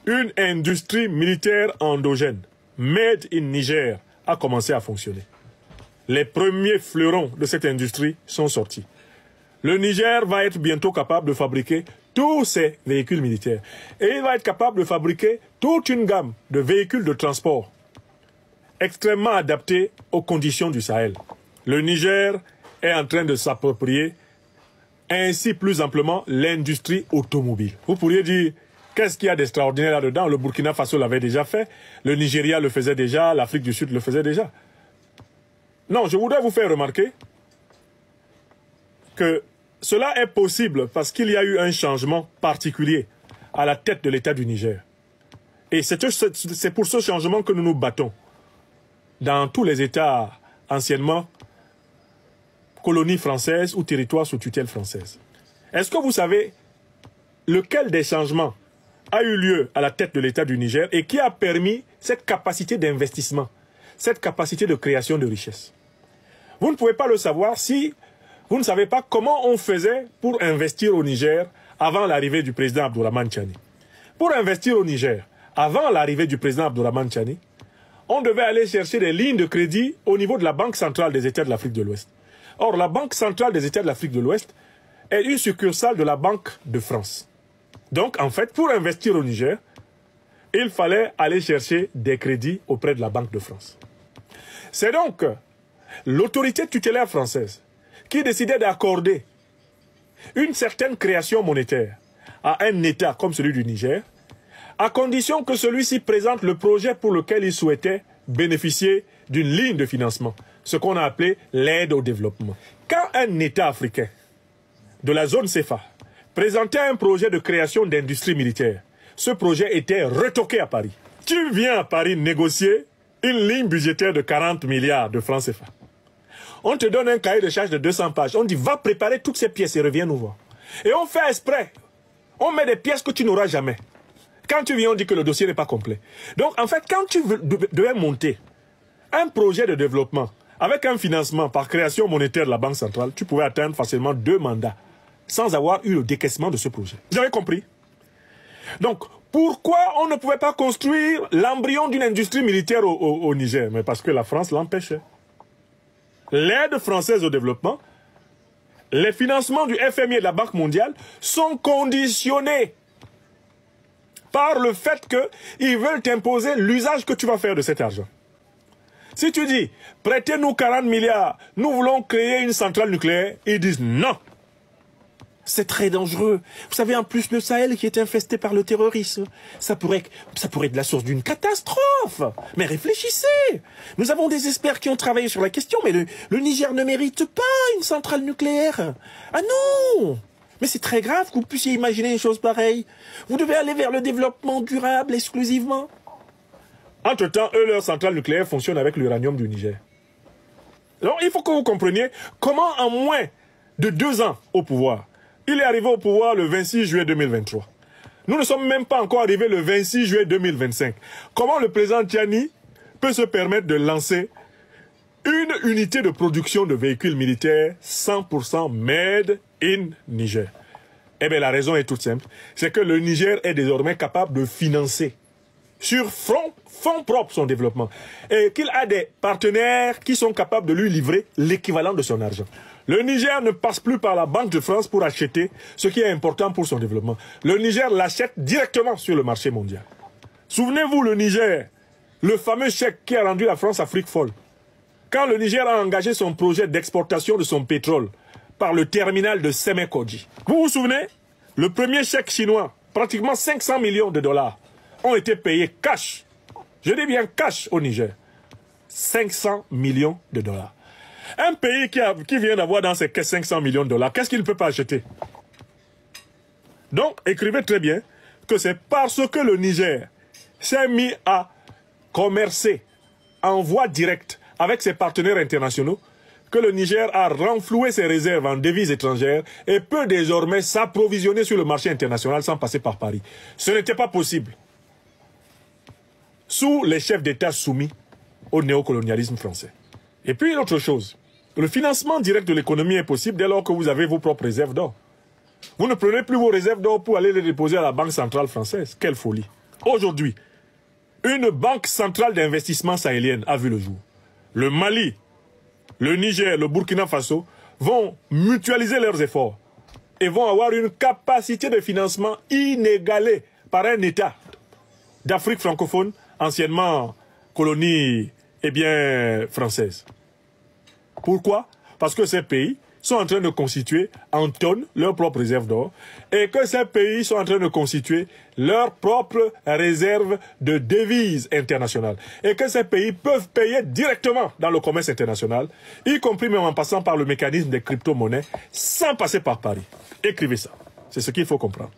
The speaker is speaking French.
une industrie militaire endogène, made in Niger, a commencé à fonctionner. Les premiers fleurons de cette industrie sont sortis. Le Niger va être bientôt capable de fabriquer tous ces véhicules militaires. Et il va être capable de fabriquer toute une gamme de véhicules de transport extrêmement adaptés aux conditions du Sahel. Le Niger est en train de s'approprier ainsi plus amplement l'industrie automobile. Vous pourriez dire, qu'est-ce qu'il y a d'extraordinaire là-dedans? Le Burkina Faso l'avait déjà fait, le Nigeria le faisait déjà, l'Afrique du Sud le faisait déjà. Non, je voudrais vous faire remarquer que cela est possible parce qu'il y a eu un changement particulier à la tête de l'État du Niger. Et c'est pour ce changement que nous nous battons dans tous les États anciennement colonies françaises ou territoires sous tutelle française. Est-ce que vous savez lequel des changements a eu lieu à la tête de l'État du Niger et qui a permis cette capacité d'investissement, cette capacité de création de richesse? Vous ne pouvez pas le savoir si vous ne savez pas comment on faisait pour investir au Niger avant l'arrivée du président Abdourahmane Tchani. Pour investir au Niger, avant l'arrivée du président Abdourahmane Tchani, on devait aller chercher des lignes de crédit au niveau de la Banque centrale des États de l'Afrique de l'Ouest. Or, la Banque centrale des États de l'Afrique de l'Ouest est une succursale de la Banque de France. Donc, en fait, pour investir au Niger, il fallait aller chercher des crédits auprès de la Banque de France. C'est donc l'autorité tutélaire française qui décidait d'accorder une certaine création monétaire à un État comme celui du Niger, à condition que celui-ci présente le projet pour lequel il souhaitait bénéficier d'une ligne de financement, ce qu'on a appelé l'aide au développement. Quand un État africain de la zone CFA présentait un projet de création d'industrie militaire, ce projet était retoqué à Paris. Tu viens à Paris négocier une ligne budgétaire de 40 milliards de francs CFA. On te donne un cahier de charge de 200 pages. On dit, va préparer toutes ces pièces et reviens nous voir. Et on fait exprès. On met des pièces que tu n'auras jamais. Quand tu viens, on dit que le dossier n'est pas complet. Donc, en fait, quand tu devais monter un projet de développement avec un financement par création monétaire de la Banque centrale, tu pouvais atteindre facilement 2 mandats sans avoir eu le décaissement de ce projet. Vous avez compris? Donc, pourquoi on ne pouvait pas construire l'embryon d'une industrie militaire au Niger? Mais parce que la France l'empêchait. L'aide française au développement, les financements du FMI et de la Banque mondiale sont conditionnés par le fait qu'ils veulent t'imposer l'usage que tu vas faire de cet argent. Si tu dis, prêtez-nous 40 milliards, nous voulons créer une centrale nucléaire, ils disent non. C'est très dangereux. Vous savez, en plus, le Sahel qui est infesté par le terrorisme, ça pourrait être la source d'une catastrophe. Mais réfléchissez. Nous avons des experts qui ont travaillé sur la question, mais le Niger ne mérite pas une centrale nucléaire. Ah non! Mais c'est très grave que vous puissiez imaginer une chose pareille. Vous devez aller vers le développement durable exclusivement. Entre-temps, eux, leur centrale nucléaire fonctionne avec l'uranium du Niger. Alors, il faut que vous compreniez comment, en moins de 2 ans au pouvoir, il est arrivé au pouvoir le 26 juillet 2023. Nous ne sommes même pas encore arrivés le 26 juillet 2025. Comment le président Tchani peut se permettre de lancer une unité de production de véhicules militaires 100% made in Niger? Eh bien, la raison est toute simple. C'est que le Niger est désormais capable de financer sur fonds propres son développement. Et qu'il a des partenaires qui sont capables de lui livrer l'équivalent de son argent. Le Niger ne passe plus par la Banque de France pour acheter ce qui est important pour son développement. Le Niger l'achète directement sur le marché mondial. Souvenez-vous, le Niger, le fameux chèque qui a rendu la France Afrique folle. Quand le Niger a engagé son projet d'exportation de son pétrole par le terminal de Sémékodji. Vous vous souvenez? Le premier chèque chinois, pratiquement 500 millions de dollars, ont été payés cash. Je dis bien cash au Niger. 500 millions de dollars. Un pays qui vient d'avoir dans ses caisses 500 millions de dollars, qu'est-ce qu'il ne peut pas acheter? Donc, écrivez très bien que c'est parce que le Niger s'est mis à commercer en voie directe avec ses partenaires internationaux que le Niger a renfloué ses réserves en devises étrangères et peut désormais s'approvisionner sur le marché international sans passer par Paris. Ce n'était pas possible sous les chefs d'État soumis au néocolonialisme français. Et puis une autre chose, le financement direct de l'économie est possible dès lors que vous avez vos propres réserves d'or. Vous ne prenez plus vos réserves d'or pour aller les déposer à la Banque centrale française. Quelle folie! Aujourd'hui, une banque centrale d'investissement sahélienne a vu le jour. Le Mali, le Niger, le Burkina Faso vont mutualiser leurs efforts et vont avoir une capacité de financement inégalée par un État d'Afrique francophone, anciennement colonie française. Pourquoi? Parce que ces pays sont en train de constituer en tonnes leurs propres réserves d'or et que ces pays sont en train de constituer leurs propres réserves de devises internationales et que ces pays peuvent payer directement dans le commerce international, y compris même en passant par le mécanisme des crypto-monnaies, sans passer par Paris. Écrivez ça. C'est ce qu'il faut comprendre.